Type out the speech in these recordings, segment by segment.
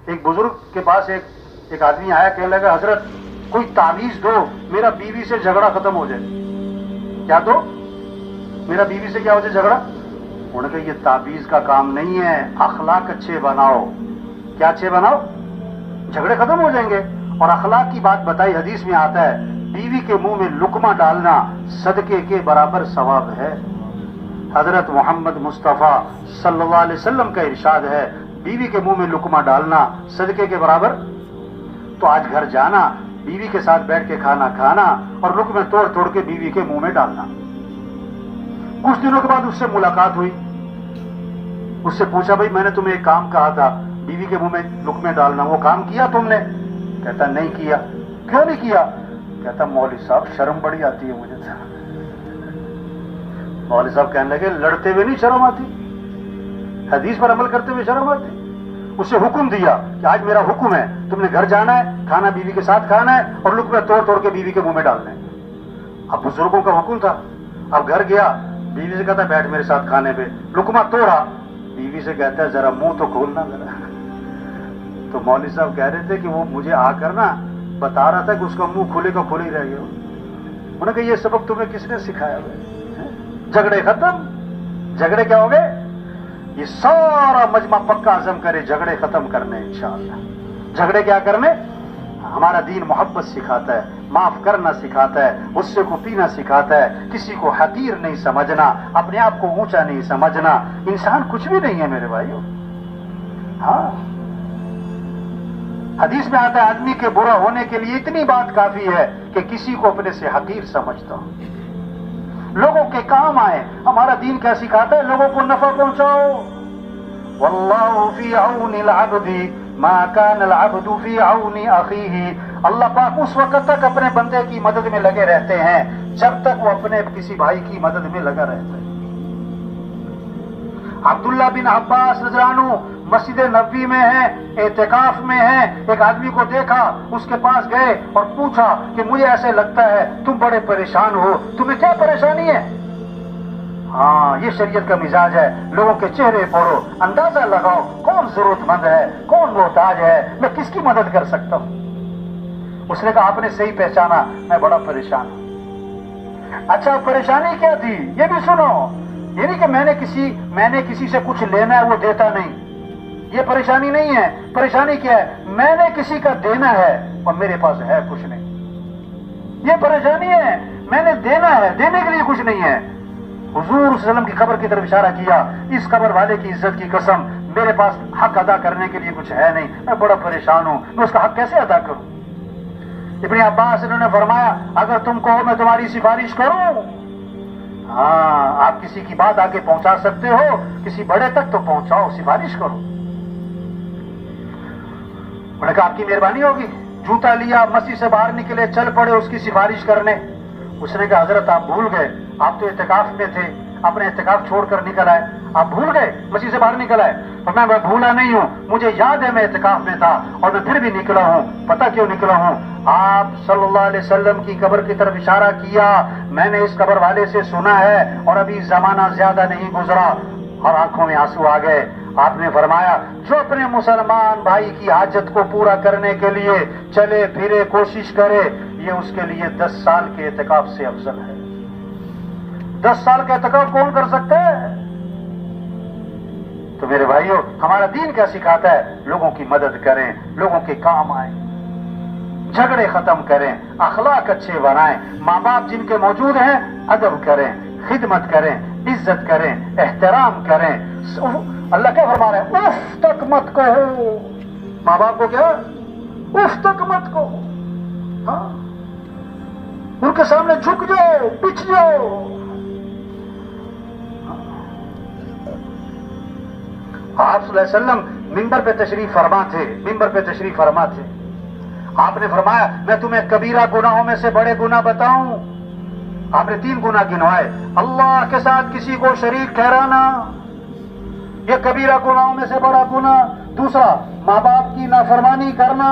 ایک بزرگ کے پاس ایک آدمی آیا، کہنے لگا حضرت کوئی تعویذ دو، میرا بیوی سے جھگڑا ختم ہو جائے. کیا دو؟ میرا بیوی سے کیا ہو جائے جھگڑا. انہوں نے کہا یہ تعویذ کا کام نہیں ہے، اخلاق اچھے بناؤ. کیا اچھے بناؤ؟ جھگڑے ختم ہو جائیں گے. اور اخلاق کی بات بتائی، حدیث میں آتا ہے بیوی کے منہ میں لقمہ ڈالنا صدقے کے برابر ثواب ہے. حضرت محمد مصطفیٰ صلی اللہ علیہ وسلم کا ارشاد ہے بیوی کے منہ میں لقمہ ڈالنا صدقے کے برابر. تو آج گھر جانا، بیوی کے ساتھ بیٹھ کے کھانا کھانا اور لقمے توڑ توڑ کے بیوی کے منہ میں ڈالنا. کچھ دنوں کے بعد اس سے ملاقات ہوئی، اس سے پوچھا بھائی میں نے تمہیں ایک کام کہا تھا بیوی کے منہ میں لقمے ڈالنا، وہ کام کیا تم نے؟ کہتا نہیں کیا. کیوں نہیں کیا؟ کہتا مولوی صاحب شرم بڑی آتی ہے مجھے. مولوی صاحب کہنے لگے لڑتے ہوئے نہیں شرم آتی، حدیث پر عمل کرتے ہوئے شرم آتی. اسے حکم دیا کہ آج میرا حکم ہے تم نے گھر جانا ہے، کھانا بیوی کے ساتھ کھانا ہے اور لقمے توڑ توڑ کے بیوی کے منہ میں ڈالنا ہے. اب بزرگوں کا حکم تھا. اب گھر گیا، بیوی سے کہتا بیٹھ میرے ساتھ کھانے پہ، لقمہ توڑا، بیوی سے کہتا ہے ذرا منہ تو کھولنا ذرا. تو مولوی صاحب کہہ رہے تھے کہ وہ مجھے آ کر نا بتا رہا تھا کہ اس کا منہ کھلے کا کھلے ہی رہ گیا. انہوں نے کہا یہ سبق تمہیں کس نے سکھایا؟ جھگڑے ختم. جھگڑے کیا ہو گئے؟ یہ سارا مجمع پکا عزم کرے جھگڑے ختم کرنے انشاءاللہ. جھگڑے کیا کرنے؟ ہمارا دین محبت سکھاتا ہے، معاف کرنا سکھاتا ہے، غصے کو پینا سکھاتا ہے، کسی کو حقیر نہیں سمجھنا، اپنے آپ کو اونچا نہیں سمجھنا. انسان کچھ بھی نہیں ہے میرے بھائیوں. ہاں حدیث میں آتا ہے آدمی کے برا ہونے کے لیے اتنی بات کافی ہے کہ کسی کو اپنے سے حقیر سمجھتا ہو، لوگوں کے کام آئے. ہمارا دین کیا سکھاتا ہے؟ لوگوں کو نفع پہنچاؤ. واللہ فی عون العبد ما کان العبد فی عون اخیہ. اللہ پاک اس وقت تک اپنے بندے کی مدد میں لگے رہتے ہیں جب تک وہ اپنے کسی بھائی کی مدد میں لگا رہتا ہے. عبداللہ بن عباس رضی اللہ عنہ مسجد نبوی میں ہیں، اعتکاف میں ہیں. ایک آدمی کو دیکھا، اس کے پاس گئے اور پوچھا کہ مجھے ایسے لگتا ہے تم بڑے پریشان ہو، تمہیں کیا پریشانی ہے؟ ہاں یہ شریعت کا مزاج ہے. لوگوں کے چہرے پڑھو، اندازہ لگاؤ کون ضرورت مند ہے، کون محتاج ہے، میں کس کی مدد کر سکتا ہوں. اس نے کہا آپ نے صحیح پہچانا، میں بڑا پریشان ہوں. اچھا پریشانی کیا تھی یہ بھی سنو. یہ نہیں کہ میں نے کسی سے کچھ لینا ہے وہ دیتا نہیں، یہ پریشانی نہیں ہے. پریشانی کیا ہے؟ میں نے کسی کا دینا ہے اور میرے پاس ہے کچھ نہیں. یہ پریشانی ہے. میں نے دینا ہے، دینے کے لیے کچھ نہیں ہے. حضور صلی اللہ علیہ وسلم کی قبر کی طرف اشارہ کیا، اس قبر والے کی عزت کی قسم میرے پاس حق ادا کرنے کے لیے کچھ ہے نہیں، میں بڑا پریشان ہوں، میں اس کا حق کیسے ادا کروں؟ ابن عباس انہوں نے فرمایا اگر تم کہو میں تمہاری سفارش کروں، ہاں آپ کسی کی بات آگے پہنچا سکتے ہو، کسی بڑے تک تو پہنچاؤ، سفارش کرو. انہوں نے کہا آپ کی مہربانی ہوگی. جوتا لیا، مسجد سے باہر نکلے، چل پڑے اس کی سفارش کرنے. اس نے کہا حضرت آپ بھول گئے، آپ تو اعتکاف میں تھے، اپنے اعتکاف چھوڑ کر نکل آئے، آپ بھول گئے، مسجد سے باہر نکل آئے. اور میں بھولا نہیں ہوں، مجھے یاد ہے میں اعتکاف میں تھا اور میں پھر بھی نکلا ہوں. پتہ کیوں نکلا ہوں؟ آپ صلی اللہ علیہ وسلم کی قبر کی طرف اشارہ کیا، میں نے اس قبر والے سے سنا ہے اور ابھی زمانہ زیادہ نہیں گزرا. اور آنکھوں میں آنسو آ گئے. آپ نے فرمایا جو اپنے مسلمان بھائی کی حاجت کو پورا کرنے کے لیے چلے پھرے کوشش کرے، یہ اس کے لیے 10 سال کے اعتکاف سے افضل ہے. 10 سال کا اعتکاف کون کر سکتا ہے؟ تو میرے بھائیوں ہمارا دین کیا سکھاتا ہے؟ لوگوں کی مدد کریں، لوگوں کے کام آئیں، جھگڑے ختم کریں، اخلاق اچھے بنائیں. ماں باپ جن کے موجود ہیں ادب کریں، خدمت کریں، عزت کریں، احترام کریں. اللہ کیا فرما رہا ہے؟ اف تک مت کہو. ماں باپ کو کیا؟ اف تک مت کہو. ہاں ان کے سامنے جھک جاؤ، پچھ جاؤ. آپ صلی اللہ علیہ وسلم منبر پہ تشریف فرما تھے. آپ نے فرمایا میں تمہیں کبیرہ گناہوں میں سے بڑے گناہ بتاؤں. آپ نے 3 گناہ گنوائے. اللہ کے ساتھ کسی کو شریک ٹھہرانا، یہ کبیرہ گناہوں میں سے بڑا گناہ. دوسرا ماں باپ کی نافرمانی کرنا،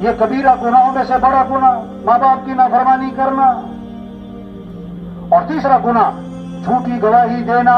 یہ کبیرہ گناہوں میں سے بڑا گناہ، ماں باپ کی نافرمانی کرنا. اور تیسرا گناہ جھوٹی گواہی دینا،